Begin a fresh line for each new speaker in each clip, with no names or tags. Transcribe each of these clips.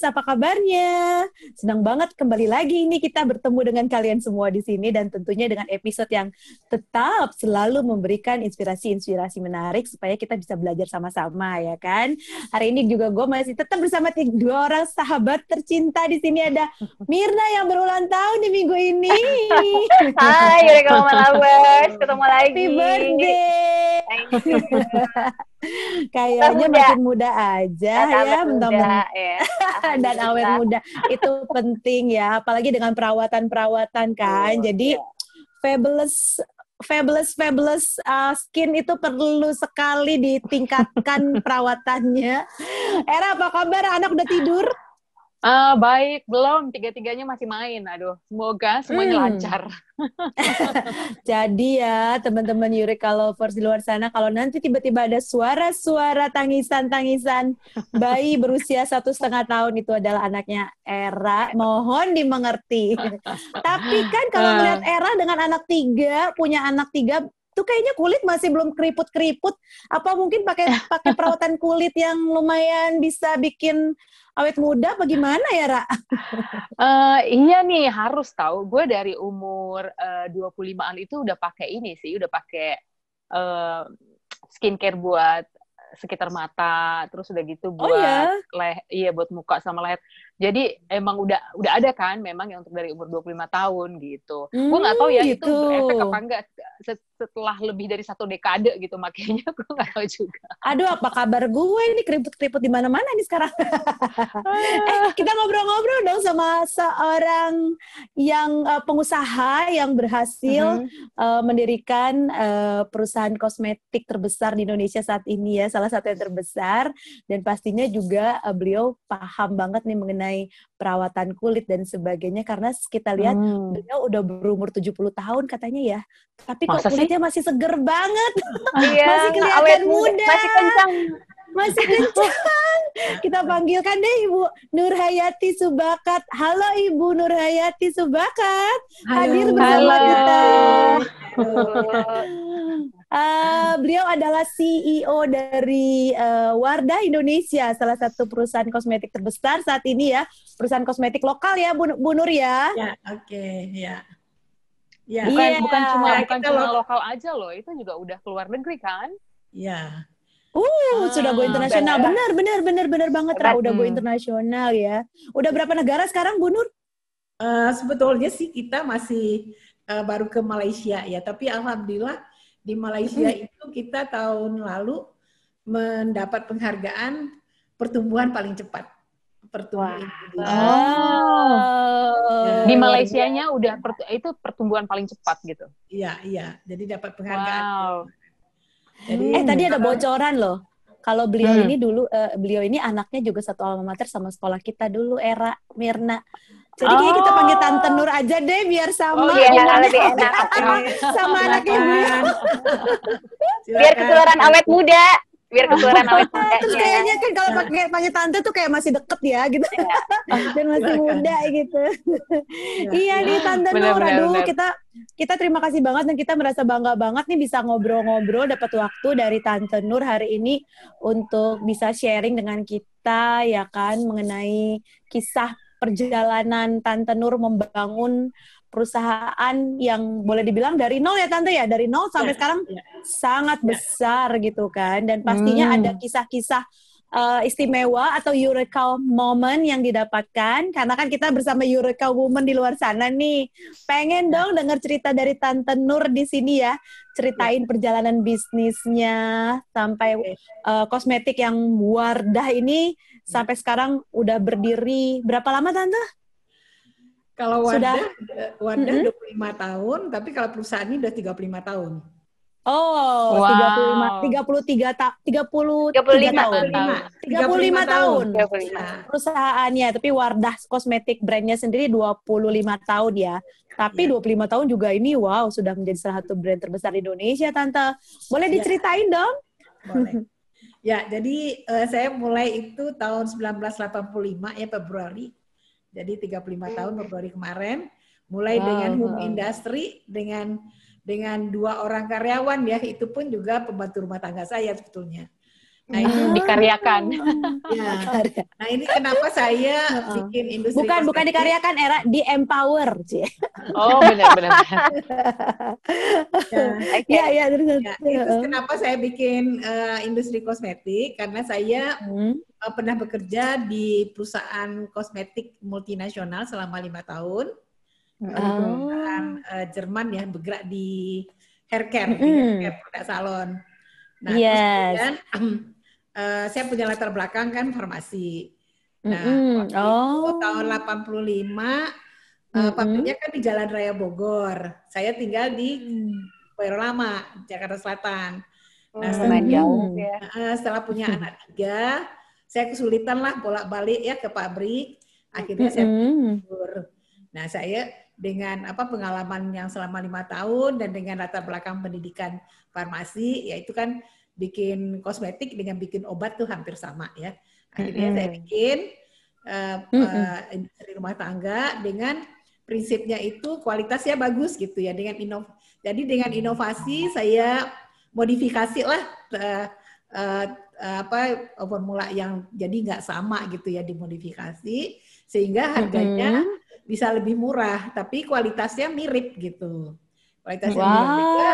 apa kabarnya? Senang banget kembali lagi ini kita bertemu dengan kalian semua di sini dan tentunya dengan episode yang tetap selalu memberikan inspirasi-inspirasi menarik supaya kita bisa belajar sama-sama ya kan. Hari ini juga gue masih tetap bersama dua orang sahabat tercinta di sini, ada Mirna yang berulang tahun di minggu ini.
Hai, Eureka Mama Lovers, ketemu lagi.
Happy birthday.
Thank you.
Kayaknya makin muda aja ya,
muda, ya.
Dan awet muda itu penting ya, apalagi dengan perawatan kan. Jadi fabulous skin itu perlu sekali ditingkatkan perawatannya. Era, apa kabar? Anak udah tidur?
Baik, belum. Tiga-tiganya masih main. Aduh, semoga semuanya lancar.
Jadi ya, teman-teman Eureka Lovers di luar sana, kalau nanti tiba-tiba ada suara-suara tangisan-tangisan bayi berusia 1,5 tahun, itu adalah anaknya Era. Mohon dimengerti. Tapi kan kalau melihat Era dengan anak 3, punya anak 3, tuh kayaknya kulit masih belum keriput-keriput. Apa mungkin pakai perawatan kulit yang lumayan bisa bikin awet muda apa gimana ya, Ra?
Iya nih, harus tahu. Gue dari umur 25-an itu udah pakai ini sih, udah pakai skincare buat sekitar mata, terus udah gitu buat buat muka sama leher. Jadi emang udah ada kan memang yang untuk dari umur 25 tahun gitu. Gue nggak tahu ya gitu. Itu berefek apa enggak setelah lebih dari 1 dekade gitu, makanya gue nggak tahu juga.
Aduh, apa kabar gue ini, keriput-keriput di mana-mana nih sekarang. Kita ngobrol-ngobrol dong sama seorang yang pengusaha yang berhasil mendirikan perusahaan kosmetik terbesar di Indonesia saat ini ya, salah satu yang terbesar, dan pastinya juga beliau paham banget nih mengenai perawatan kulit dan sebagainya, karena kita lihat beliau udah berumur 70 tahun katanya ya, tapi kok kulitnya masih seger banget.
Iya,
masih kelihatan muda,
masih kencang.
Kita panggilkan deh Ibu Nurhayati Subakat. Halo Ibu Nurhayati Subakat, hadir bersama kita. Beliau adalah CEO dari Wardah Indonesia, salah satu perusahaan kosmetik terbesar saat ini ya, perusahaan kosmetik lokal ya Bu Nur ya.
Ya, oke, ya.
Ya. Bukan cuma lokal aja loh, itu juga udah keluar negeri kan?
Iya.
Sudah go internasional. Benar banget, Ra, udah go internasional ya. Udah berapa negara sekarang Bu Nur?
Sebetulnya sih kita masih baru ke Malaysia ya, tapi alhamdulillah di Malaysia itu kita tahun lalu mendapat penghargaan pertumbuhan paling cepat.
Di Malaysianya udah itu pertumbuhan paling cepat gitu.
Iya. Jadi dapat penghargaan.
Wow.
Jadi,
tadi ada bocoran loh. Kalau beliau ini dulu, beliau ini anaknya juga satu alma mater sama sekolah kita dulu, Era, Mirna. Jadi kayaknya kita panggil Tante Nur aja deh, biar sama.
Lebih enak.
Sama anaknya beliau.
Biar ketularan awet muda.
Terus kayaknya kan kalau panggil tante tuh kayak masih deket ya gitu. Dan masih muda gitu. Iya nih Tante Nur, aduh kita terima kasih banget dan kita merasa bangga banget nih bisa ngobrol-ngobrol, dapat waktu dari Tante Nur hari ini untuk bisa sharing dengan kita ya kan, mengenai kisah perjalanan Tante Nur membangun perusahaan yang boleh dibilang dari nol ya Tante ya, dari nol sampai sekarang sangat besar gitu kan, dan pastinya ada kisah-kisah istimewa atau Eureka moment yang didapatkan, karena kan kita bersama Eureka Woman di luar sana nih, pengen dong dengar cerita dari Tante Nur di sini ya, ceritain perjalanan bisnisnya sampai kosmetik yang Wardah ini sampai sekarang udah berdiri berapa lama Tante?
Kalau Wardah 25 tahun, tapi kalau perusahaan ini udah 35 tahun.
Oh, wow. 35 tahun. Perusahaannya, tapi Wardah Kosmetik brandnya sendiri 25 tahun ya. Tapi 25 tahun juga ini wow, sudah menjadi salah satu brand terbesar di Indonesia, Tante. Boleh diceritain dong?
Boleh. Ya, jadi saya mulai itu tahun 1985 ya, Februari. Jadi 35 tahun Februari kemarin, mulai dengan home industry dengan 2 orang karyawan ya, itu pun juga pembantu rumah tangga saya sebetulnya. Nah itu
dikaryakan.
Ya. Nah ini kenapa saya bikin industri
bukan dikaryakan, Era, di empower sih.
Oh benar-benar.
Iya terus.
Itu kenapa saya bikin industri kosmetik, karena saya pernah bekerja di perusahaan kosmetik multinasional selama 5 tahun. Perusahaan Jerman ya, bergerak di hair care, produk salon. Nah terus kemudian saya punya latar belakang kan farmasi. Nah, waktu itu tahun 85, pabriknya kan di Jalan Raya Bogor. Saya tinggal di Koiro Lama, Jakarta Selatan. Nah, setelah punya anak 3, saya kesulitan lah bolak-balik ya ke pabrik. Akhirnya saya mundur. Nah, saya dengan pengalaman yang selama 5 tahun dan dengan latar belakang pendidikan farmasi, yaitu kan bikin kosmetik dengan bikin obat tuh hampir sama ya. Akhirnya saya bikin industri rumah tangga dengan prinsipnya itu kualitasnya bagus gitu ya. Jadi dengan inovasi saya modifikasi lah formula yang jadi nggak sama gitu ya, dimodifikasi sehingga harganya bisa lebih murah tapi kualitasnya mirip gitu. Kualitasnya mirip juga.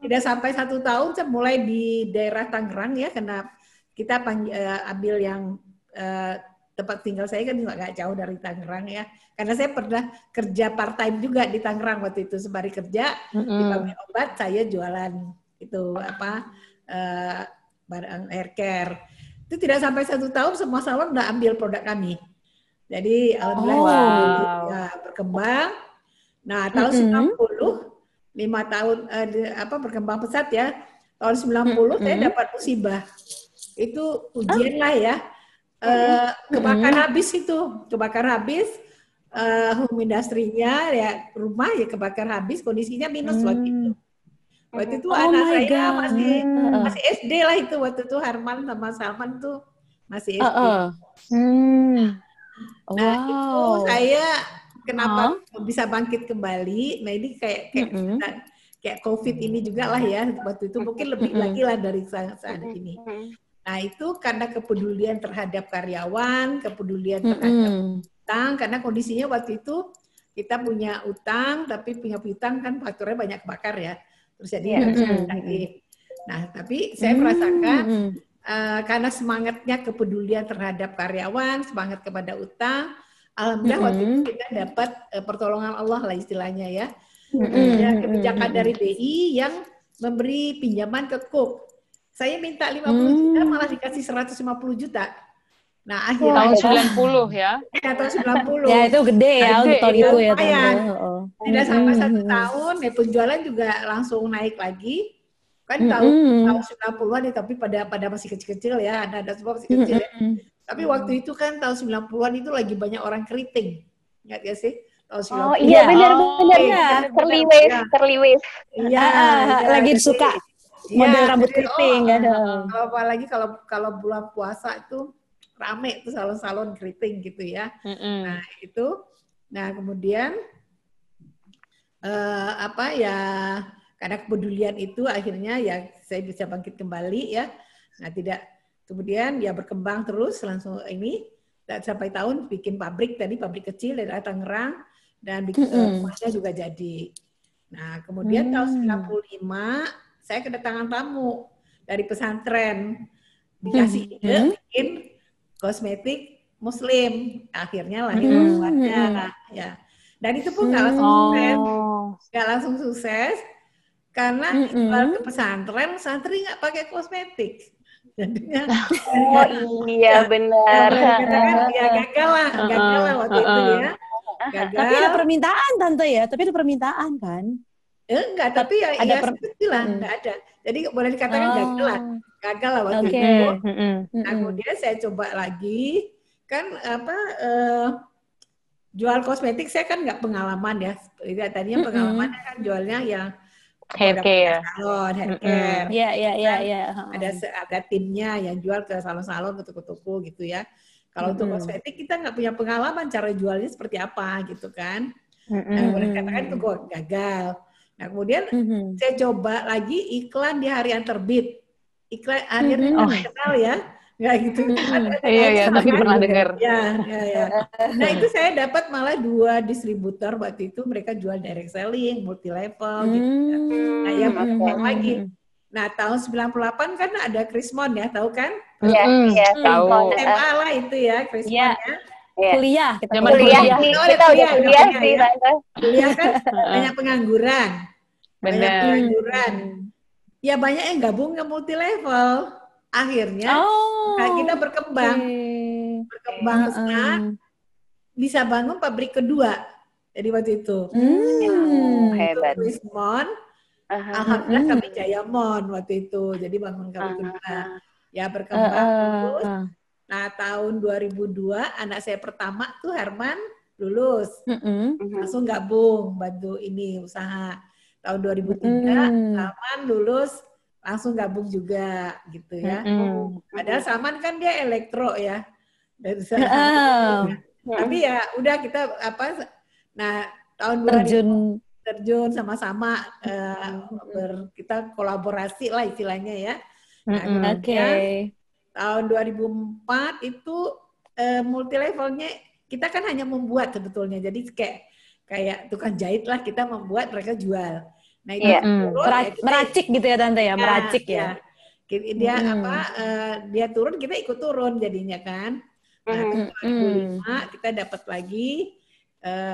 Tidak sampai 1 tahun saya mulai di daerah Tangerang ya, karena kita ambil yang tempat tinggal saya kan juga nggak jauh dari Tangerang ya. Karena saya pernah kerja part time juga di Tangerang waktu itu, sembari kerja di pabrik obat saya jualan itu barang hair care. Itu tidak sampai 1 tahun semua salon udah ambil produk kami. Jadi alhamdulillah ya, berkembang. Nah tahun 90 5 tahun berkembang pesat ya. Tahun 90 saya dapat musibah. Itu ujian lah ya. Kebakar habis itu. Kebakar habis home industry-nya ya, rumah ya kebakar habis, kondisinya minus waktu itu. Waktu itu anak saya masih SD lah itu, waktu itu Harman sama Salman tuh masih SD. Nah itu saya kenapa bisa bangkit kembali? Nah ini kayak COVID ini juga lah ya, waktu itu mungkin lebih lagi lah dari saat ini. Nah itu karena kepedulian terhadap karyawan, kepedulian terhadap utang, karena kondisinya waktu itu kita punya utang, tapi punya utang kan fakturnya banyak bakar ya, terus jadi harus lagi. Nah tapi saya merasakan karena semangatnya kepedulian terhadap karyawan, semangat kepada utang, alhamdulillah waktu itu kita dapat pertolongan Allah lah istilahnya ya. Dan kebijakan dari BI yang memberi pinjaman ke Cook. Saya minta 50 juta malah dikasih 150 juta. Nah akhirnya
tahun 90 ya.
Tahun 90.
Ya itu gede ya untuk tahun itu ya.
Tidak sampai 1 tahun, ya penjualan juga langsung naik lagi. Kan tahun 90-an ya, tapi pada masih kecil-kecil ya, ada semua masih kecil ya. Tapi waktu itu kan tahun 90-an itu lagi banyak orang keriting. Ingat gak sih? Tahun 90-an.
Oh iya benar. Terliwis.
Iya,
lagi suka model rambut keriting kan.
Apalagi kalau bulan puasa itu rame tuh salon-salon keriting gitu ya. Nah, itu. Nah, kemudian karena kepedulian itu akhirnya ya saya bisa bangkit kembali ya. Nah, kemudian ya berkembang terus langsung ini sampai tahun bikin pabrik kecil dari Tangerang dan bikin rumahnya juga jadi. Nah, kemudian tahun 95 saya kedatangan tamu dari pesantren, dikasih ide bikin kosmetik muslim. Akhirnya lahir pembuatnya ya. Dan itu pun nggak langsung sukses karena jual ke pesantren, santri nggak pakai kosmetik.
Iya benar.
Ya gagal lah waktu itu ya. Gagal.
Tapi ada permintaan tante ya, tapi ada permintaan kan?
Enggak, tapi ya seperti lah, enggak ada. Jadi boleh dikatakan gagal lah waktu itu. Nah, kemudian saya coba lagi, kan jual kosmetik saya kan nggak pengalaman ya. Tadinya pengalamannya kan jualnya yang
hair care.
Hair care.
Iya.
Ada timnya yang jual ke salon-salon, ke toko-toko gitu ya. Kalau untuk kosmetik kita nggak punya pengalaman cara jualnya seperti apa gitu kan. Nah, boleh dikatakan itu gagal. Nah, kemudian saya coba lagi iklan di harian terbit. iklan akhirnya nggak kenal ya, nggak gitu.
Iya, tapi pernah dengar.
Ya. Nah itu saya dapat malah 2 distributor waktu itu, mereka jual direct selling, multi level gitu. Nah ya berkembang lagi. Nah tahun 98 kan ada Krismon ya, tahu kan?
Iya,
tahu.
SMA lah itu ya, Krismon ya.
Kuliah,
kita kuliah sih, Tante.
Kuliah kan banyak pengangguran.
Benar.
Ya banyak yang gabung ke multi level. Akhirnya kita berkembang besar, bisa bangun pabrik kedua. Jadi waktu itu.
Hebat.
Krismon, alhamdulillah kami Jayamon waktu itu. Jadi bangun pabrik kedua. Ya berkembang terus. Nah tahun 2002 anak saya pertama tuh Herman lulus. Langsung gabung bantu ini usaha. Tahun 2003 Salman lulus, langsung gabung juga gitu ya. Padahal Salman kan dia elektro ya. Tapi ya udah kita nah tahun 2000 terjun sama-sama kita kolaborasi lah istilahnya ya. Nah, tahun 2004 itu multi levelnya kita kan hanya membuat sebetulnya. Jadi kayak tukang jahit lah, kita membuat, mereka jual. Nah itu
meracik gitu ya Tante ya, meracik ya.
Dia dia turun, kita ikut turun jadinya kan. Nah 2005 kita dapat lagi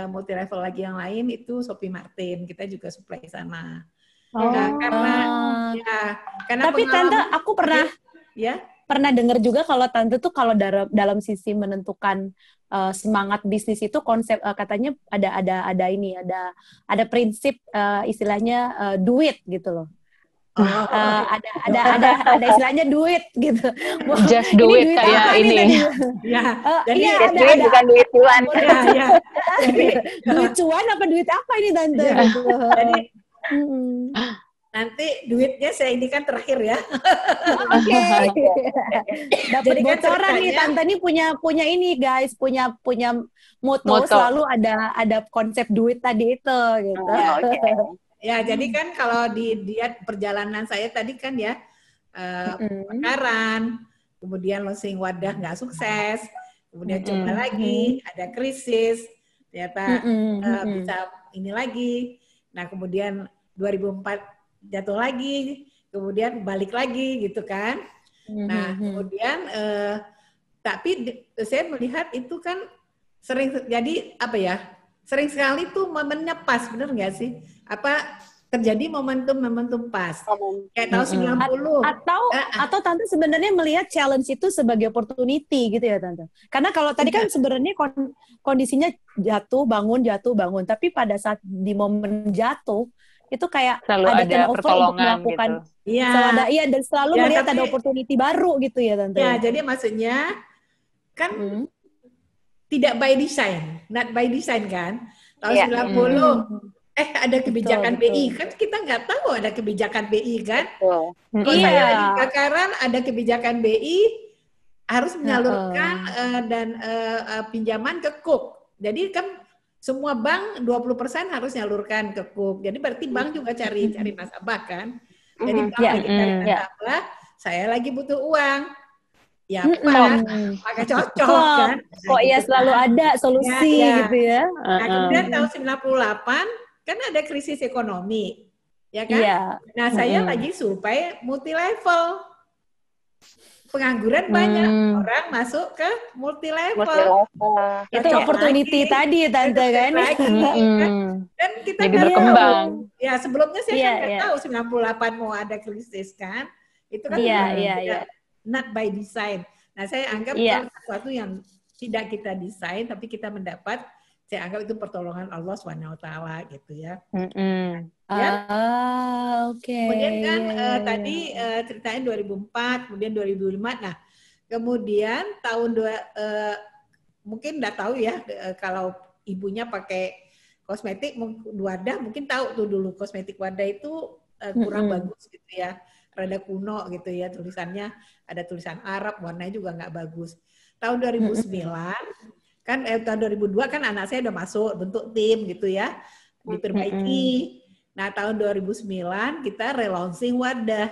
multi level lagi yang lain, itu Sophie Martin, kita juga supply sana. Nah karena
tapi Tante aku pernah dengar juga kalau Tante tuh kalau dalam sisi menentukan semangat bisnis itu konsep katanya ada prinsip istilahnya duit gitu loh. Ada istilahnya duit gitu.
Just do it kayak ini.
Jadi
duit bukan duit cuan.
Duit cuan apa duit apa ini Tante?
Jadi nanti duitnya saya ini kan terakhir ya.
Dapat bocoran nih Tante nih punya ini guys, punya moto selalu ada konsep duit tadi itu gitu.
Ya, jadi kan kalau dilihat perjalanan saya tadi kan ya pemekaran, kemudian launching wadah nggak sukses, kemudian coba lagi, ada krisis, ternyata bisa ini lagi. Nah, kemudian 2004 jatuh lagi, kemudian balik lagi gitu kan. Nah, kemudian tapi saya melihat itu kan sering jadi sering sekali tuh momennya pas, bener nggak sih? Terjadi momentum pas. Kayak tahun 90.
Atau Tante sebenarnya melihat challenge itu sebagai opportunity gitu ya Tante. Karena kalau tadi kan sebenarnya kondisinya jatuh bangun, tapi pada saat di momen jatuh itu kayak
selalu ada
turnover untuk melakukan
gitu.
Dan selalu melihat ada opportunity baru gitu ya Tante.
Ya, jadi maksudnya kan tidak by design, not by design kan. Tahun 90 ada kebijakan BI, kan kita nggak tahu ada kebijakan BI kan. Saya lagi kebakaran, ada kebijakan BI harus menyalurkan dan pinjaman ke KUK. Jadi kan semua bank 20% harus nyalurkan ke KUK. Jadi berarti bank juga cari nasabah kan. Jadi bank lagi cari nasabah, saya lagi butuh uang. Ya pas, pakai cocok kan.
Kok ya selalu ada solusi gitu ya.
Nah kemudian tahun 98 kan ada krisis ekonomi, ya kan? Nah saya lagi survei multi level. Pengangguran banyak, orang masuk ke multi level.
Itu opportunity tadi Tante kan.
Dan kita
jadi berkembang.
Ya sebelumnya saya kan nggak tahu 98 mau ada krisis kan. Itu kan not by design. Nah saya anggap sesuatu yang tidak kita desain tapi kita mendapat, saya anggap itu pertolongan Allah SWT gitu ya. Kemudian kan tadi ceritanya 2004, kemudian 2005. Nah, kemudian tahun mungkin udah tahu ya kalau ibunya pakai kosmetik wadah, mungkin tahu tuh dulu kosmetik wadah itu kurang bagus gitu ya, rada kuno gitu ya, tulisannya ada tulisan Arab, warnanya juga nggak bagus. Tahun 2009 kan tahun 2002 kan anak saya udah masuk bentuk tim gitu ya, diperbaiki. Nah tahun 2009 kita relaunching wadah.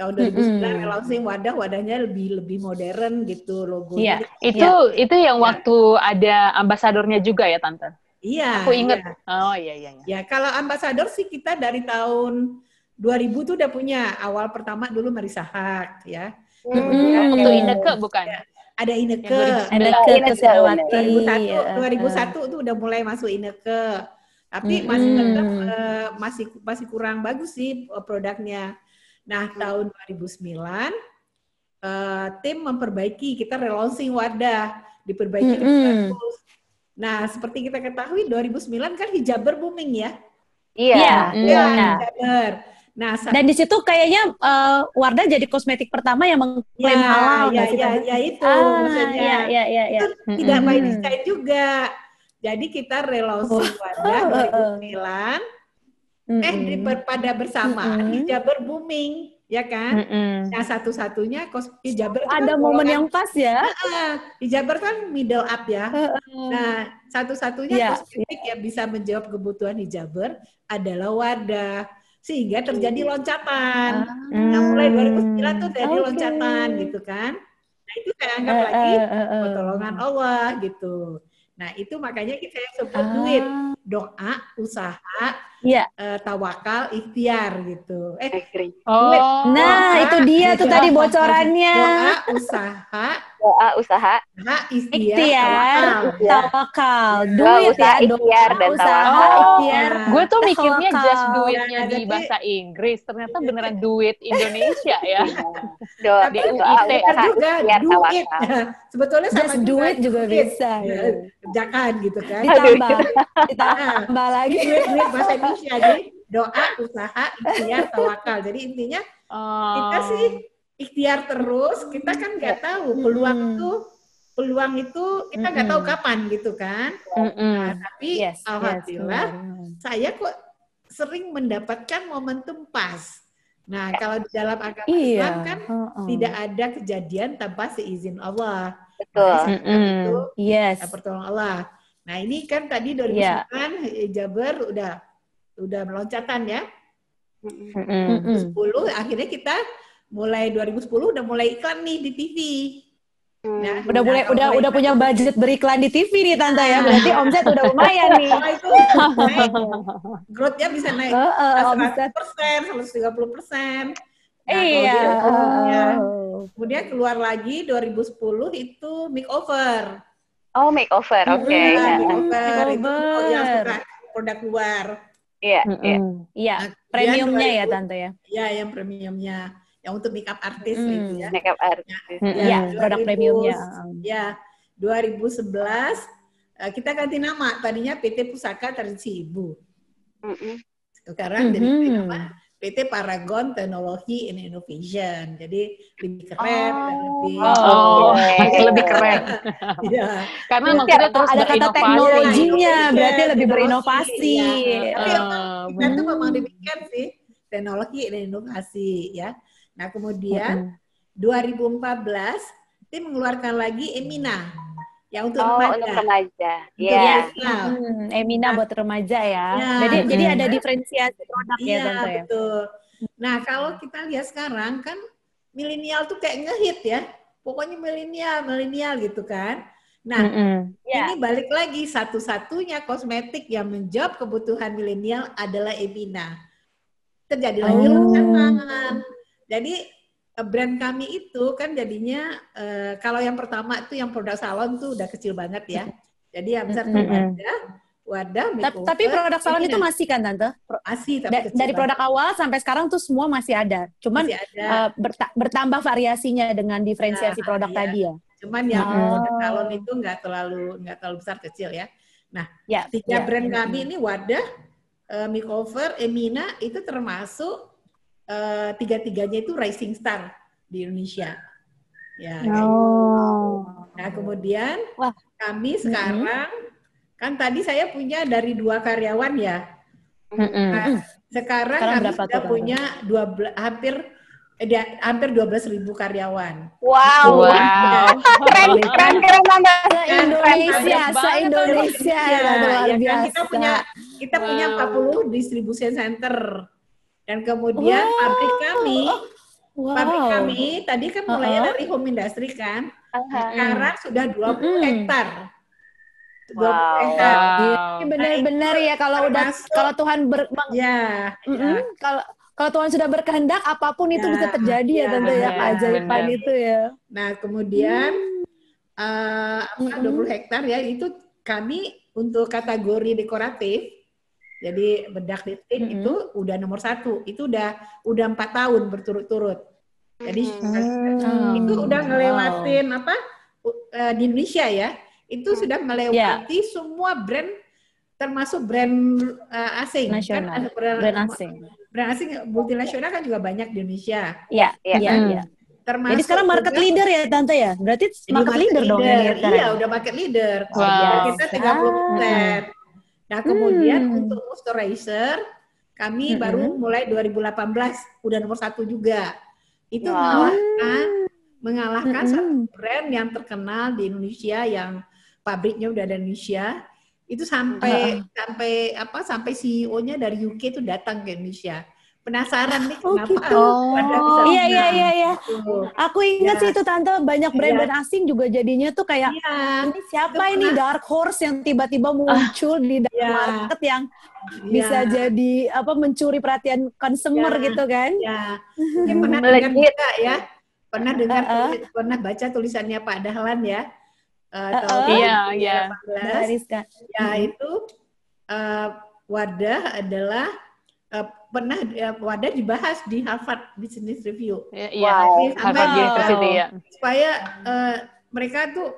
Tahun 2009 launching wadahnya lebih modern gitu logonya.
Itu yang waktu ada ambasadornya juga ya Tante?
Iya.
Aku inget.
Iya.
Oh iya.
Ya kalau ambasador sih kita dari tahun 2000 tuh udah punya. Awal pertama dulu Marisa Haque ya.
Waktu Ineke bukan?
Ya, ada Ineke.
Ineke Kusnawati.
2001 tuh udah mulai masuk Ineke. Tapi masih tetap masih kurang bagus sih produknya. Nah, tahun 2009 tim memperbaiki, kita relaunching wadah, diperbaiki lebih bagus. Nah, seperti kita ketahui 2009 kan hijaber booming ya.
Iya.
Hijaber. Nah,
dan di situ kayaknya Wardah jadi kosmetik pertama yang mengklaim halal.
Ya itu maksudnya.
Iya.
Itu tidak by design juga. Jadi kita relaunching Wardah 2009. Pada bersamaan hijaber booming, ya kan? Nah, satu-satunya hijaber
ada momen yang pas ya.
Hijaber kan middle up ya. Nah, satu-satunya kosmetik yang bisa menjawab kebutuhan hijaber adalah Wardah. Sehingga terjadi loncatan. Nah, mulai 2009 tuh terjadi loncatan gitu kan. Nah, itu saya anggap lagi pertolongan Allah gitu. Nah, itu makanya saya sebut duit, doa, usaha, tawakal, ikhtiar gitu.
Itu dia tuh tadi bocorannya.
Doa, usaha,
ikhtiar, tawakal.
Duit ya, ikhtiar dan tawakal.
Gue tuh mikirnya just duitnya di bahasa Inggris, ternyata beneran duit Indonesia ya.
Doa, usaha, ikhtiar,
duit.
tawakal.
Sebetulnya sama
just duit juga bisa.
Kerjakan gitu kan.
Ditambah lagi.
Duit bahasa Indonesia. Jadi doa, usaha, ikhtiar, tawakal. Jadi intinya kita sih ikhtiar terus, kita kan nggak tahu peluang itu kita nggak tahu kapan gitu kan. Nah, tapi alhamdulillah saya kok sering mendapatkan momentum pas. Nah, kalau di dalam agama Islam kan tidak ada kejadian tanpa seizin Allah.
Betul.
Itu pertolongan Allah. Nah, ini kan tadi 2009 hijaber udah meloncatan ya. 2010 akhirnya kita mulai 2010 udah mulai iklan nih di TV.
Nah, udah punya budget beriklan di TV nih Tante ya. Berarti omset udah lumayan nih.
Itu naik. Growth-nya bisa naik 100%, 130%. Kemudian keluar lagi 2010 itu makeover.
Makeover. Oke.
Makeover itu yang suka produk luar.
Iya.
Premiumnya ya Tante ya.
Iya, yang premiumnya. Yang untuk makeup artis gitu ya.
Makeup artis.
Produk premiumnya.
Ya, 2011 kita ganti nama. Tadinya PT Pusaka Tradisi Ibu. Sekarang jadi nama PT Paragon Technology and Innovation. Jadi lebih keren dan
lebih keren.
Iya.
Karena kita terus
ada kata teknologinya, berarti lebih berinovasi.
Tapi kita tuh memang demikian sih, teknologi dan inovasi ya. Nah, kemudian 2014 tim mengeluarkan lagi Emina yang untuk remaja.
Untuk remaja.
Emina buat remaja ya. Jadi ada diferensiasi produk ya Tante ya.
Betul. Nah, kalau kita lihat sekarang kan milenial tuh kayak ngehit ya. Pokoknya milenial gitu kan. Nah, ini balik lagi satu-satunya kosmetik yang menjawab kebutuhan milenial adalah Emina. Terjadi lagi loncatan. Jadi brand kami itu kan jadinya kalau yang pertama itu yang produk salon tuh udah kecil banget ya. Jadi yang besar tuh wadah makeover.
Tapi produk salon itu masih kan Tante?
Masih. Tapi
dari produk awal sampai sekarang tuh semua masih ada. Cuman bertambah variasinya dengan diferensiasi produk tadi ya.
Cuman yang salon itu nggak terlalu besar kecil ya. Nah, tiga brand kami ini wadah, makeover, Emina itu termasuk tiga-tiganya itu rising star di Indonesia. Ya. Nah, kemudian kami sekarang kan tadi saya punya dari 2 karyawan ya. Nah, sekarang kami sudah punya hampir 12.000 karyawan.
Wow. Keren banget.
Se-Indonesia.
Ya kan kita punya 40 distribution center. Dan kemudian pabrik kami Pabrik kami tadi kan mulainya dari home industry kan. Sekarang sudah 20 hektar.
20
hektar. Ini benar-benar ya kalau Tuhan kalau Tuhan sudah berkehendak, apapun itu bisa terjadi ya Tante ya, keajaiban itu ya.
Nah, kemudian 20 hektar ya, itu kami untuk kategori dekoratif, jadi bedak listrik itu udah nomor 1, itu udah 4 tahun berturut-turut. Jadi itu udah ngelewatin di Indonesia ya, itu sudah melewati semua brand, termasuk brand asing.
Nasional.
Kan, brand asing multinasional kan juga banyak di Indonesia.
Iya.
Termasuk
jadi sekarang market leader ya Tante ya? Berarti market leader dong ya?
Iya, udah market leader. Kita 30%. Nah, kemudian untuk moisturizer kami baru mulai 2018 udah nomor 1 juga. Itu mengalahkan satu brand yang terkenal di Indonesia yang pabriknya udah ada di Indonesia. Itu sampai CEO-nya dari UK itu datang ke Indonesia. Penasaran nih kenapa Wada bisa menang.
Iya. Aku ingat sih itu Tante, banyak brand-brand asing juga jadinya tuh kayak ini siapa ini dark horse yang tiba-tiba muncul di market yang bisa jadi mencuri perhatian consumer gitu kan.
Mungkin pernah dengar juga ya. Pernah baca tulisannya Pak Dahlan ya. Itu Wadah adalah pernah Wadah dibahas di Harvard Business Review.
Harvard University ya.
Supaya mereka tuh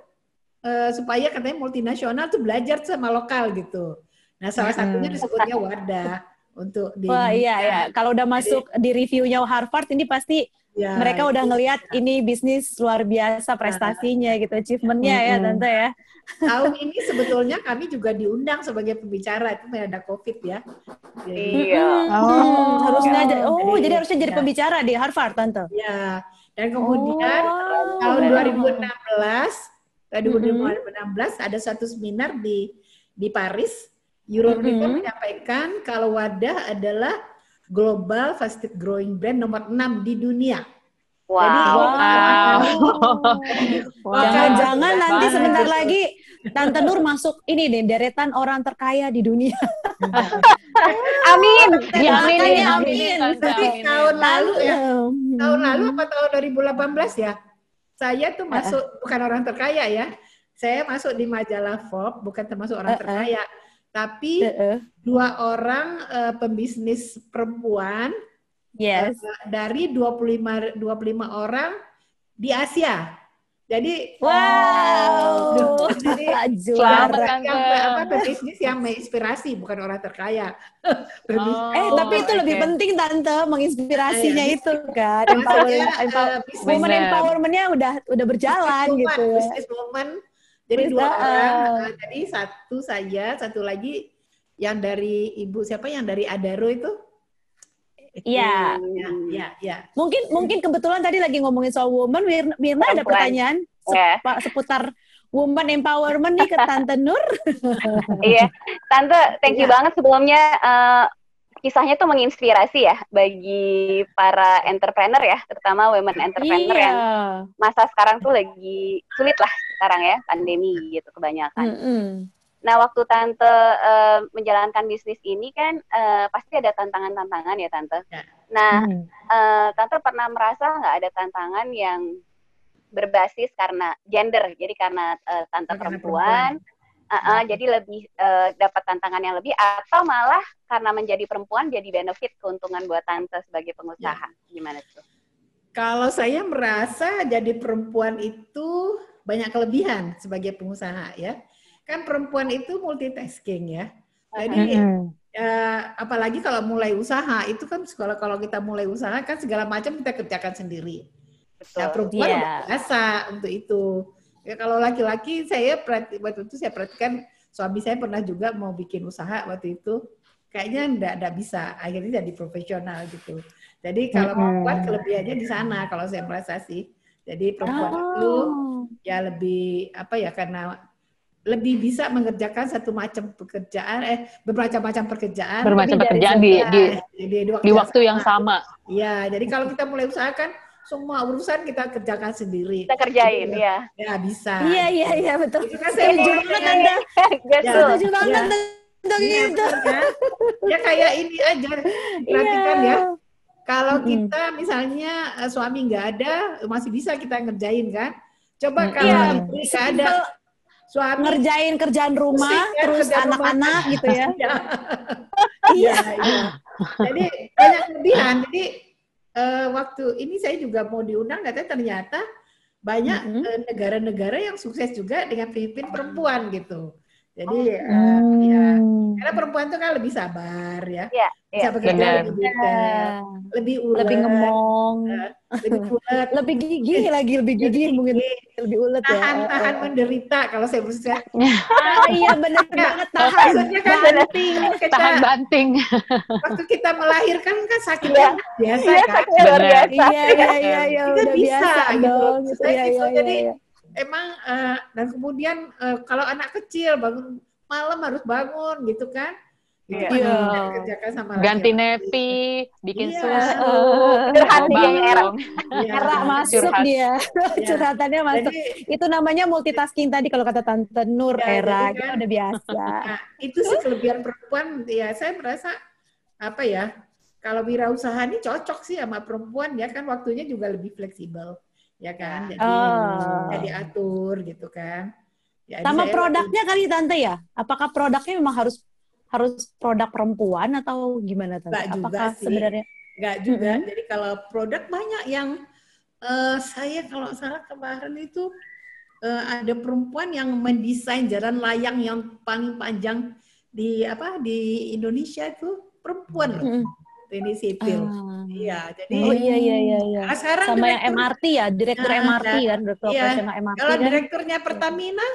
supaya katanya multinasional tuh belajar sama lokal gitu. Nah, salah satunya disebutnya Wadah untuk di
iya. Kalau udah masuk di reviewnya Harvard ini pasti mereka udah ngelihat ini bisnis luar biasa prestasinya gitu, achievementnya ya Tante ya.
Tahun ini sebetulnya kami juga diundang sebagai pembicara, itu ada COVID ya.
Jadi,
jadi harusnya jadi pembicara di Harvard Tante.
Ya, dan kemudian tahun 2016 ada satu seminar di Paris. Euroreport menyampaikan kalau Wadah adalah global fastest growing brand nomor 6 di dunia.
Jangan-jangan nanti sebentar lagi Tante Nur masuk ini deh, deretan orang terkaya di dunia.
Amin.
Tapi tahun lalu apa tahun 2018 ya? Saya tuh masuk bukan orang terkaya ya. Saya masuk di majalah Forbes, bukan termasuk orang terkaya. Tapi 2 orang pembisnis perempuan dari 25 orang di Asia. Jadi pebisnis yang menginspirasi, bukan orang terkaya.
Tapi itu lebih penting Tante, menginspirasinya itu kan. Women empowerment-nya udah berjalan gitu.
Business woman. Jadi 2 orang. Jadi satu saya, satu lagi yang dari ibu siapa yang dari Adaro itu?
Iya. Mungkin kebetulan tadi lagi ngomongin soal woman, Mirna ada pertanyaan seputar woman empowerment nih ke Tante Nur.
Iya, Tante, thank you banget sebelumnya. Kisahnya tuh menginspirasi ya bagi para entrepreneur ya, terutama women entrepreneur yang masa sekarang tuh lagi sulit lah sekarang ya, pandemi gitu kebanyakan. Nah, waktu Tante menjalankan bisnis ini kan pasti ada tantangan-tantangan ya, Tante. Nah, Tante pernah merasa nggak ada tantangan yang berbasis karena gender, jadi karena Tante perempuan, jadi lebih dapat tantangan yang lebih, atau malah karena menjadi perempuan jadi benefit keuntungan buat Tante sebagai pengusaha? Gimana tuh?
Kalau saya merasa jadi perempuan itu banyak kelebihan sebagai pengusaha ya. Kan perempuan itu multitasking ya. Jadi apalagi kalau mulai usaha itu kan kalau kita mulai usaha kan segala macam kita kerjakan sendiri. Nah, perempuan udah biasa untuk itu. Ya, kalau laki-laki waktu itu saya perhatikan suami saya pernah juga mau bikin usaha waktu itu. Kayaknya enggak bisa, akhirnya jadi profesional gitu. Jadi kalau perempuan kelebihannya di sana kalau saya merasa sih. Jadi perempuan itu ya lebih karena lebih bisa mengerjakan satu macam pekerjaan, bermacam-macam pekerjaan.
Bermacam pekerjaan di waktu yang sama.
Iya, jadi kalau kita mulai usahakan semua urusan kita kerjakan sendiri.
Kita kerjain, ya.
Ya bisa.
Iya betul.
Itu kan saya
setuju banget Tante. Setuju banget tentang itu.
Ya kayak ini aja, perhatikan ya. Kalau kita misalnya suami nggak ada, masih bisa kita ngerjain kan. Coba kalau nggak ada suami
ngerjain kerjaan rumah, terus anak-anak gitu ya.
Iya. Jadi banyak kelebihan. Jadi waktu ini saya juga mau diundang, ternyata banyak negara-negara yang sukses juga dengan pemimpin perempuan gitu. Jadi ya, karena perempuan itu kan lebih sabar ya, bisa bekerja lebih ulet,
lebih ngemong,
lebih ulet,
lebih gigih lagi, lebih gigih mungkin, lebih ulet ya.
Tahan menderita kalau saya berusaha.
Iya benar banget, tahan banting,
tahan banting.
Waktu kita melahirkan kan sakitnya biasa kan?
Luar biasa.
Iya, udah
bisa
biasa dong.
Jadi emang dan kemudian kalau anak kecil bangun malam harus bangun gitu kan? Kerjakan sama
ganti nepi, bikin susu,
Era masuk dia, curhatannya masuk. Itu namanya multitasking tadi kalau kata Tante Nur, Era kita udah biasa.
Nah, itu sih kelebihan perempuan ya, saya merasa apa ya? Kalau wirausaha ini cocok sih sama perempuan ya kan, waktunya juga lebih fleksibel. Ya kan, jadi bisa diatur gitu kan.
Ya, sama produknya kali Tante ya? Apakah produknya memang harus produk perempuan atau gimana Tante?
Nggak
apakah
juga
sebenarnya?
Nggak juga. Jadi kalau produk banyak yang saya kalau salah kemarin itu ada perempuan yang mendesain jalan layang yang paling panjang di Indonesia itu perempuan loh. Ini sipil. Iya, jadi
iya.
Sekarang
sama yang MRT ya, direktur MRT kan, direktur operasional MRT
kalau
kan.
direkturnya Pertamina,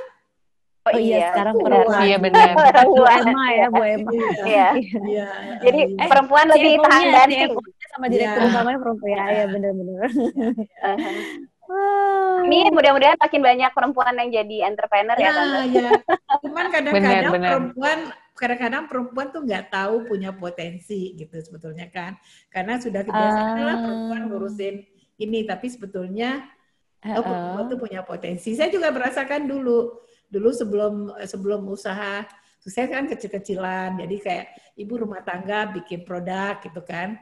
sekarang
perempuan. Iya benar.
Bu Emma ya, Bu Emma.
Iya. Jadi perempuan lebih tahan banting.
Sama direktur utamanya perempuan. Ya, benar-benar.
Ini mudah-mudahan makin banyak perempuan yang jadi entrepreneur ya, Tante.
Iya. Cuman kadang-kadang perempuan tuh nggak tahu punya potensi gitu sebetulnya kan, karena sudah kebiasaan lah perempuan ngurusin ini, tapi sebetulnya perempuan tuh punya potensi. Saya juga merasakan dulu sebelum usaha sukses kan kecil-kecilan, jadi kayak ibu rumah tangga bikin produk gitu kan,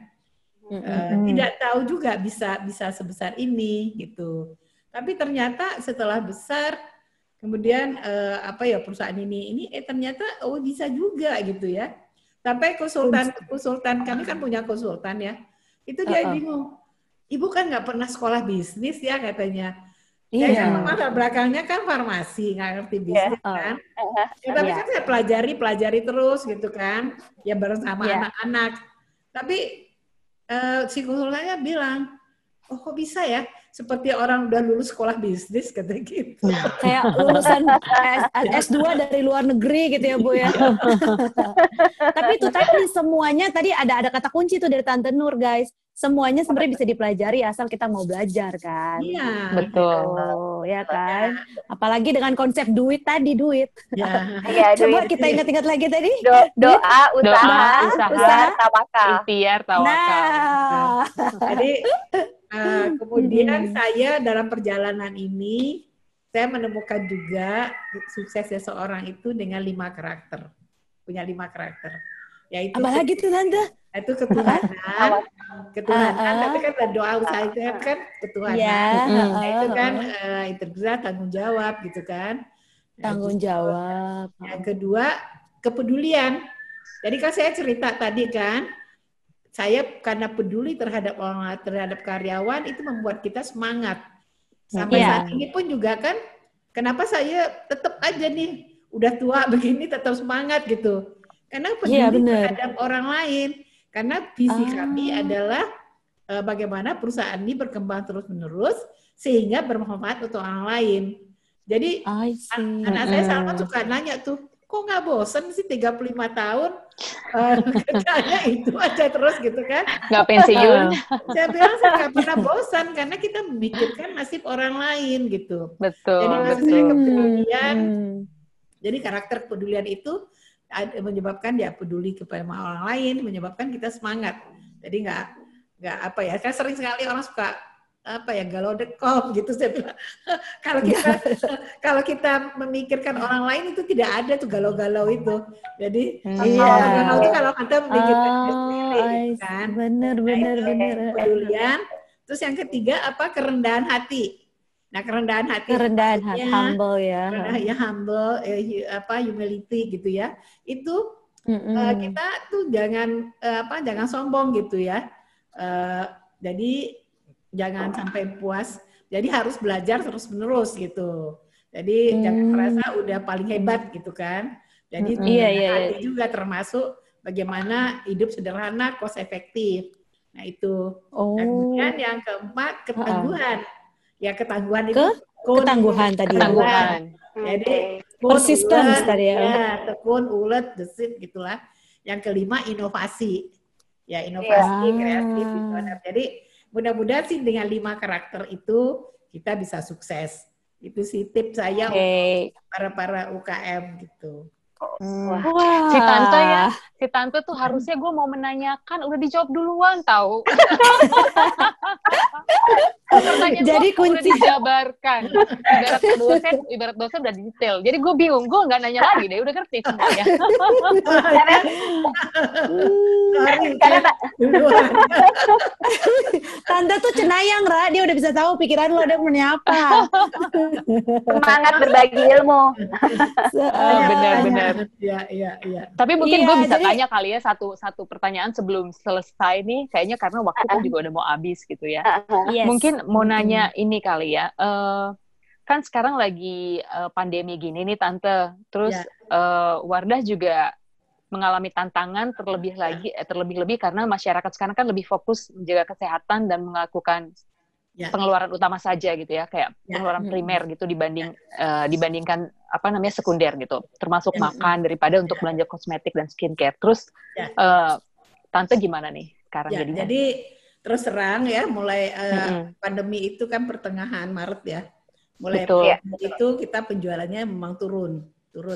tidak tahu juga bisa sebesar ini gitu. Tapi ternyata setelah besar kemudian perusahaan ini ternyata bisa juga gitu ya. Sampai konsultan kami kan punya konsultan ya. Itu dia bingung. Ibu kan nggak pernah sekolah bisnis ya katanya. Saya kan latar belakangnya kan farmasi, nggak ngerti bisnis kan. Tapi kan saya pelajari terus gitu kan. Ya bareng sama anak-anak. Tapi si konsultannya bilang, oh kok bisa ya? Seperti orang udah lulus sekolah bisnis, kata gitu.
Kayak lulusan S2 dari luar negeri gitu ya, Bu ya. Tapi itu tadi semuanya, tadi ada kata kunci tuh dari Tante Nur, guys. Semuanya sebenarnya bisa dipelajari asal kita mau belajar kan.
Iya.
Betul.
Ya kan. Apalagi dengan konsep duit tadi, duit.
Ya.
Coba kita ingat-ingat lagi tadi.
Doa, usaha, tawakal.
Ikhtiar, tawakal.
Nah.
Jadi kemudian saya dalam perjalanan ini saya menemukan juga suksesnya seorang itu dengan 5 karakter. Punya 5 karakter. Yaitu
apa lagi tuh Tante?
Itu ketuhanan, tapi kan doa usaha itu kan ketuhanan. Itu kan integritas, tanggung jawab gitu kan.
Tanggung jawab.
Yang kedua, kepedulian. Jadi kan saya cerita tadi kan, saya karena peduli terhadap orang, terhadap karyawan, itu membuat kita semangat. Sampai saat ini pun juga kan, kenapa saya tetap aja nih, udah tua begini tetap semangat gitu. Karena peduli terhadap orang lain. Karena visi kami adalah bagaimana perusahaan ini berkembang terus-menerus, sehingga bermanfaat untuk orang lain. Jadi anak saya Salma suka nanya tuh, kok nggak bosen sih 35 tahun kerjanya itu aja terus gitu kan?
Nggak pensiun.
Saya bilang saya nggak pernah bosan karena kita memikirkan nasib orang lain gitu.
Betul.
Jadi maksud saya kepedulian, Jadi karakter kepedulian itu menyebabkan dia peduli kepada orang lain, menyebabkan kita semangat. Jadi nggak apa ya, kan sering sekali orang suka apa ya, galau dekom gitu saya bilang. kalau kita memikirkan orang lain itu tidak ada tuh galau-galau itu. Jadi galau itu kalau kita memikirkan sendiri kan.
Bener.
Kepedulian. Terus yang ketiga apa, kerendahan hati. Nah, kerendahan hati,
humble ya.
Humble, humility gitu ya. Itu kita tuh jangan sombong gitu ya. Jadi jangan sampai puas. Jadi harus belajar terus-menerus gitu. Jadi jangan merasa udah paling hebat gitu kan. Jadi hati juga termasuk bagaimana hidup sederhana, cost efektif. Nah itu. Nah, kemudian yang keempat, ketangguhan. Ya ketangguhan itu
ketangguhan tadi.
Ketangguhan.
Jadi
persistence tadi ya.
Ya, tekun, ulet, gesit gitulah. Yang kelima inovasi. Ya inovasi, kreatif gitu. Jadi mudah-mudahan sih dengan 5 karakter itu kita bisa sukses. Itu sih tips saya untuk para UKM gitu.
Wah. Si Tante tuh harusnya gue mau menanyakan udah dijawab duluan tahu. Jadi kunci udah dijabarkan. Ibarat dosen udah detail. Jadi gue bingung, gue nggak nanya lagi deh, udah ngerti semuanya.
Tante tuh cenayang, Ra. Dia udah bisa tahu pikiran lo udah punya apa.
Semangat berbagi ilmu.
Benar.
Iya.
Tapi mungkin gue bisa tanya kali ya satu pertanyaan sebelum selesai nih, kayaknya karena waktu kan juga udah mau habis gitu ya. Mungkin mau nanya ini kali ya. Kan sekarang lagi pandemi gini nih Tante. Terus Wardah juga mengalami tantangan terlebih-lebih karena masyarakat sekarang kan lebih fokus menjaga kesehatan dan melakukan pengeluaran utama saja gitu ya, kayak pengeluaran primer gitu dibandingkan apa namanya sekunder gitu, termasuk makan daripada untuk belanja kosmetik dan skincare. Terus Tante gimana nih sekarang jadinya?
Jadi terus terang ya, mulai pandemi itu kan pertengahan Maret ya, mulai itu kita penjualannya memang turun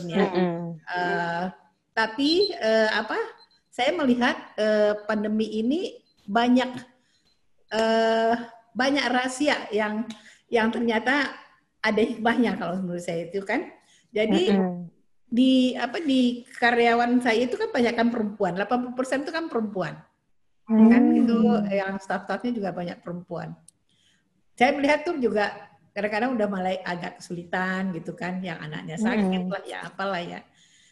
ya. Tapi saya melihat pandemi ini banyak rahasia yang ternyata ada hikmahnya kalau menurut saya itu kan. Jadi di karyawan saya itu kan banyakkan perempuan, 80% itu kan perempuan. Kan itu yang staff-staffnya juga banyak perempuan. Saya melihat tuh juga kadang-kadang udah mulai agak kesulitan gitu kan, yang anaknya sakit lah, ya apalah ya.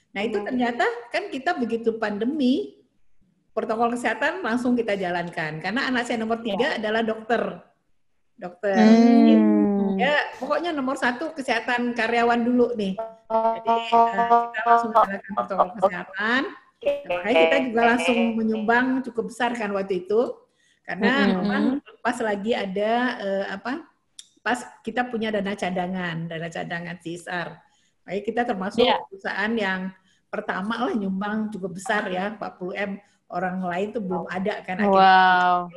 Nah itu ternyata kan kita begitu pandemi, protokol kesehatan langsung kita jalankan. Karena anak saya nomor 3 adalah dokter. Ya pokoknya nomor 1 kesehatan karyawan dulu nih. Jadi kita langsung jalankan protokol kesehatan. Makanya kita juga langsung menyumbang cukup besar kan waktu itu. Karena memang pas lagi ada pas kita punya dana cadangan CSR. Makanya kita termasuk perusahaan yang pertama lah nyumbang cukup besar ya, 40M. Orang lain tuh belum ada kan.
Wow.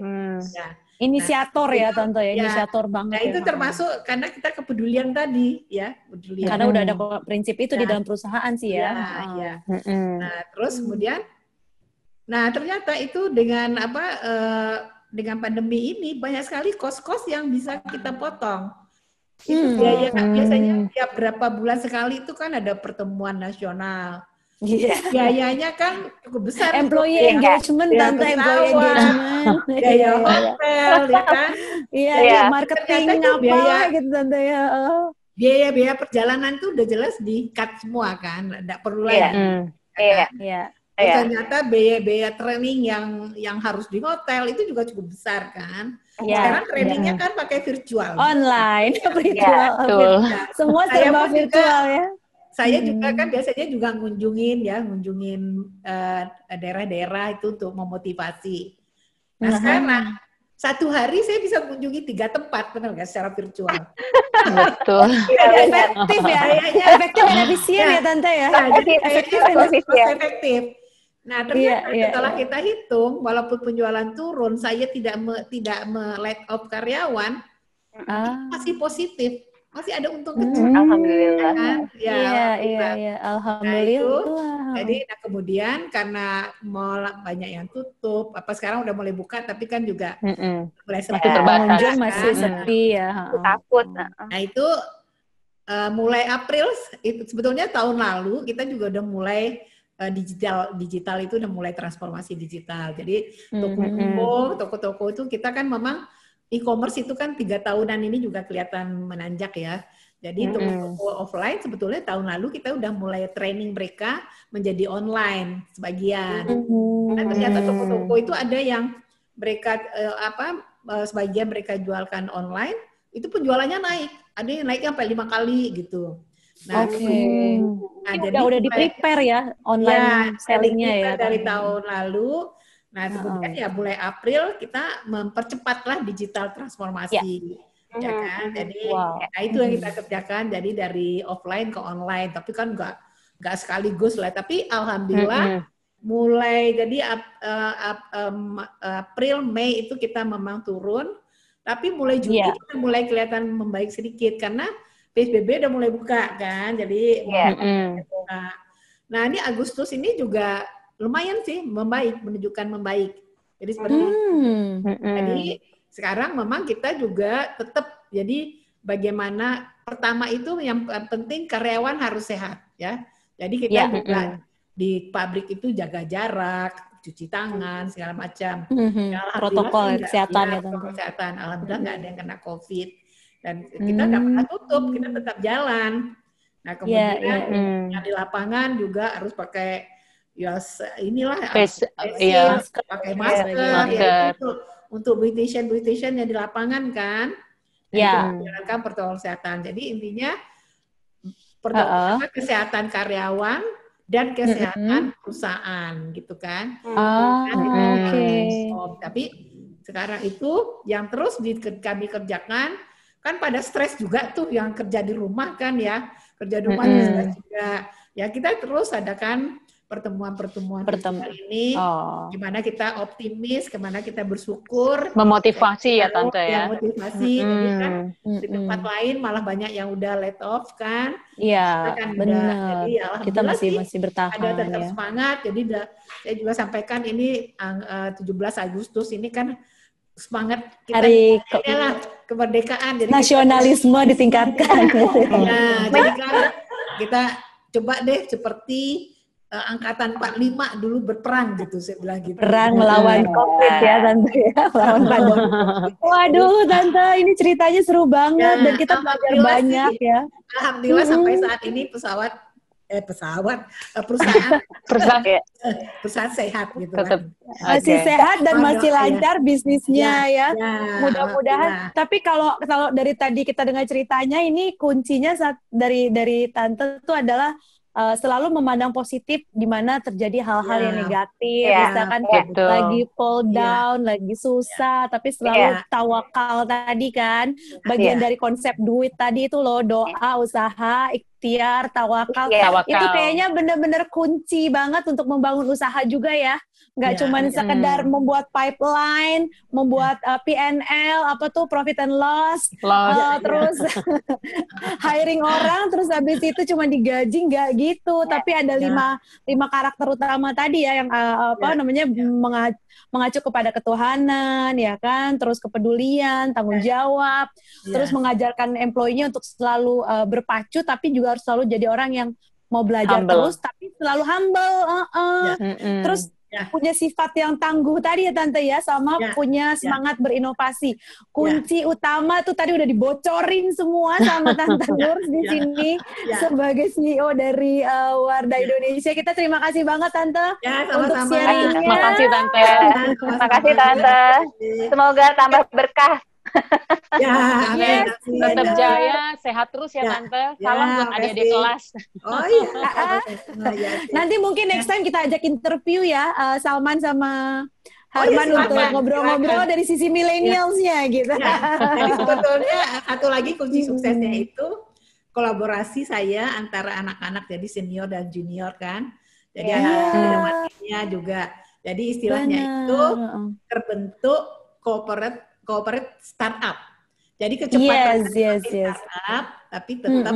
Inisiator ya Tante ya, inisiator banget.
Nah itu termasuk karena kita kepedulian tadi ya, kepedulian.
Karena udah ada prinsip itu di dalam perusahaan sih ya.
Iya. Nah terus kemudian, ternyata itu dengan dengan pandemi ini banyak sekali kos-kos yang bisa kita potong. Itu biaya biasanya tiap berapa bulan sekali itu kan ada pertemuan nasional. Biayanya kan cukup besar.
Employee engagement, Tante, employee engagement.
Biaya hotel, ya kan?
Iya, marketing apa gitu, Tante ya.
Biaya perjalanan itu udah jelas di-cut semua kan, tidak perlu lagi. Ternyata biaya training yang harus di hotel itu juga cukup besar kan. Sekarang trainingnya kan pakai virtual.
Online, virtual. Semua serba virtual ya.
Saya juga kan biasanya juga ngunjungin daerah-daerah itu untuk memotivasi. Nah sekarang 1 hari saya bisa mengunjungi 3 tempat, benar nggak, secara virtual.
Betul.
Efektif ya, efektif dan efisien ya Tante ya.
Efektif. Nah ternyata setelah kita hitung, walaupun penjualan turun, saya tidak lay off karyawan, masih positif. masih ada untung kecil.
Alhamdulillah.
Kan? Ya,
Iya. Alhamdulillah.
Nah, itu, jadi kemudian karena mall banyak yang tutup, apa sekarang udah mulai buka, tapi kan juga mulai sepi,
pengunjung masih sepi ya.
Takut.
Nah itu mulai April, itu sebetulnya tahun lalu kita juga udah mulai digital itu udah mulai transformasi digital. Jadi toko-toko itu kita kan memang e-commerce itu kan 3 tahunan ini juga kelihatan menanjak ya. Jadi toko offline sebetulnya tahun lalu kita udah mulai training mereka menjadi online sebagian. Nah, ternyata toko-toko itu ada yang mereka sebagian mereka jualkan online, itu penjualannya naik. Ada yang naik sampai 5 kali gitu. Nah,
nah, jadi udah di-prepare ya online sellingnya ya.
Dari tahun lalu. Nah, kemudian ya mulai April kita mempercepatlah digital transformasi. Ya kan? Jadi nah itu yang kita kerjakan, jadi dari offline ke online, tapi kan nggak sekaligus lah, tapi alhamdulillah mulai jadi April Mei itu kita memang turun, tapi mulai Juni kita mulai kelihatan membaik sedikit karena PSBB udah mulai buka kan, jadi nah ini Agustus ini juga lumayan sih menunjukkan membaik, jadi seperti itu. Jadi sekarang memang kita juga tetap, jadi bagaimana pertama itu yang penting karyawan harus sehat ya. Jadi kita juga di pabrik itu jaga jarak, cuci tangan segala macam. Ya,
protokol kesehatan ya,
protokol kesehatan. Alhamdulillah nggak ada yang kena COVID dan kita nggak pernah tutup, kita tetap jalan. Nah kemudian di lapangan juga harus pakai inilah pakai masker. Ya, itu untuk beautician yang di lapangan kan, menjalankan protokol kesehatan. Jadi intinya protokol kesehatan karyawan dan kesehatan perusahaan gitu kan. Tapi sekarang itu yang terus kami kerjakan kan pada stres juga tuh yang kerja di rumah kan ya, kerja di rumah stres juga. Ya kita terus adakan pertemuan ini, gimana kita optimis, gimana kita bersyukur,
memotivasi ya Tante ya.
Motivasi, jadi kan di tempat lain malah banyak yang udah let off kan.
Iya,
kan
benar.
Jadi
kita masih bertahan.
Ada tetap semangat. Jadi saya juga sampaikan ini 17 Agustus ini kan semangat kita adalah kemerdekaan. Jadi
nasionalisme ditingkatkan.
Ya, jadi kan kita coba deh seperti angkatan 45 dulu berperang gitu, saya bilang gitu.
Perang melawan COVID ya Tante ya, melawan pandemi. Waduh Tante, ini ceritanya seru banget dan kita belajar banyak ya.
Alhamdulillah sampai saat ini perusahaan sehat gitu kan.
Masih sehat dan masih lancar bisnisnya ya. Mudah-mudahan. Tapi kalau dari tadi kita dengar ceritanya, ini kuncinya dari Tante itu adalah selalu memandang positif di mana terjadi hal-hal yang negatif, misalkan lagi fall down, lagi susah, tapi selalu tawakal tadi kan, bagian dari konsep duit tadi itu loh, doa, usaha, ikhtiar, tawakal. Itu kayaknya benar-benar kunci banget untuk membangun usaha juga ya. Nggak cuma sekedar membuat pipeline, membuat P&L, profit and loss. Terus hiring orang, terus habis itu cuma digaji, nggak gitu. Tapi ada lima karakter utama tadi ya, yang mengacu kepada ketuhanan, ya kan, terus kepedulian, tanggung jawab, terus mengajarkan employee-nya untuk selalu berpacu, tapi juga harus selalu jadi orang yang mau belajar terus, tapi selalu humble. Terus punya sifat yang tangguh tadi ya Tante ya, sama punya semangat berinovasi. Kunci utama tuh tadi udah dibocorin semua sama Tante Nur di sini sebagai CEO dari Wardah Indonesia. Kita terima kasih banget Tante untuk sharingnya.
Terima kasih Tante.
Terima kasih Tante. Semoga tambah berkah.
Tetap jaya, sehat terus ya Tante. Salam buat adik-adik kelas.
Nanti mungkin next time kita ajak interview ya, Salman sama Harman untuk ngobrol-ngobrol dari sisi millennials-nya gitu.
Jadi sebetulnya satu lagi kunci suksesnya itu kolaborasi saya antara anak-anak, jadi senior dan junior kan. Jadi anak-anaknya juga. Jadi istilahnya itu terbentuk corporate startup. Jadi kecepatan
yes.
startup, tapi tetap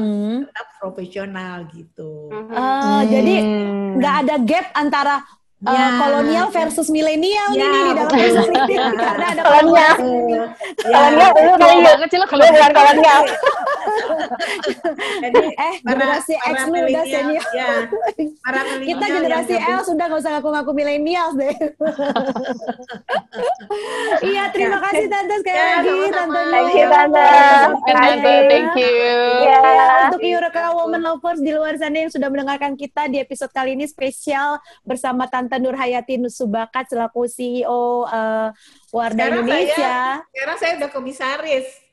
profesional gitu.
Jadi nggak ada gap antara kolonial versus milenial ini di dalam proses LinkedIn karena ada kolonial.
Kolonial dulu banget sih lo kalau bukan kolonial.
Jadi
generasi X lu udah senior.
Para
kita generasi L sudah nggak usah ngaku-ngaku milenial deh. Iya, terima kasih Tante sekali lagi. Tante
Thank you Tante.
Thank you.
Untuk Eureka Woman Lovers di luar sana yang sudah mendengarkan kita di episode kali ini spesial bersama Tante Nurhayati Nusubakat selaku CEO Wardah Indonesia.
Sekarang saya udah komisaris.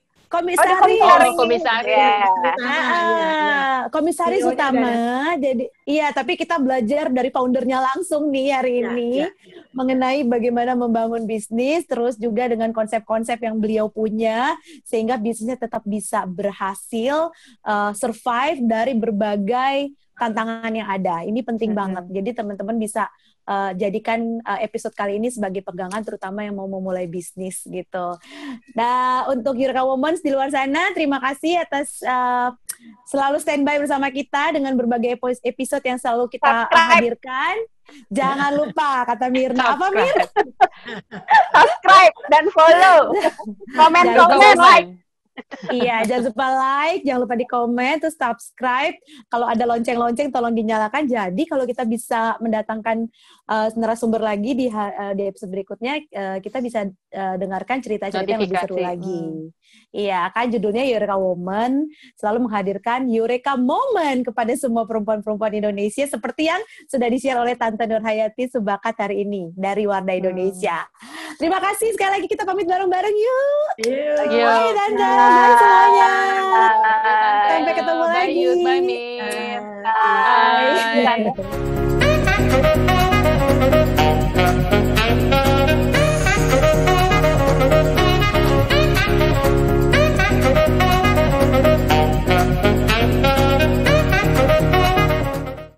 Komisaris utama. Jadi tapi kita belajar dari foundernya langsung nih hari ini mengenai bagaimana membangun bisnis, terus juga dengan konsep-konsep yang beliau punya sehingga bisnisnya tetap bisa berhasil survive dari berbagai tantangan yang ada. Ini penting banget. Jadi teman-teman bisa jadikan episode kali ini sebagai pegangan terutama yang mau memulai bisnis gitu. Nah, untuk Eureka Women di luar sana, terima kasih atas selalu standby bersama kita dengan berbagai episode yang selalu kita hadirkan. Jangan lupa, kata Mirna. Apa Mir?
Subscribe dan follow. Komen, like.
Iya, jangan lupa like, jangan lupa di komen, terus subscribe. Kalau ada lonceng-lonceng tolong dinyalakan. Jadi kalau kita bisa mendatangkan narasumber lagi di episode berikutnya, kita bisa dengarkan cerita-cerita yang lebih seru lagi. Iya, kan judulnya Eureka Woman, selalu menghadirkan Eureka Moment kepada semua perempuan-perempuan Indonesia seperti yang sudah di-share oleh Tante Nurhayati Subakat hari ini dari Wardah Indonesia. Terima kasih sekali lagi, kita pamit bareng-bareng yuk. Bye Tante, bye semuanya. Sampai ketemu lagi.
Bye Mir.
Bye.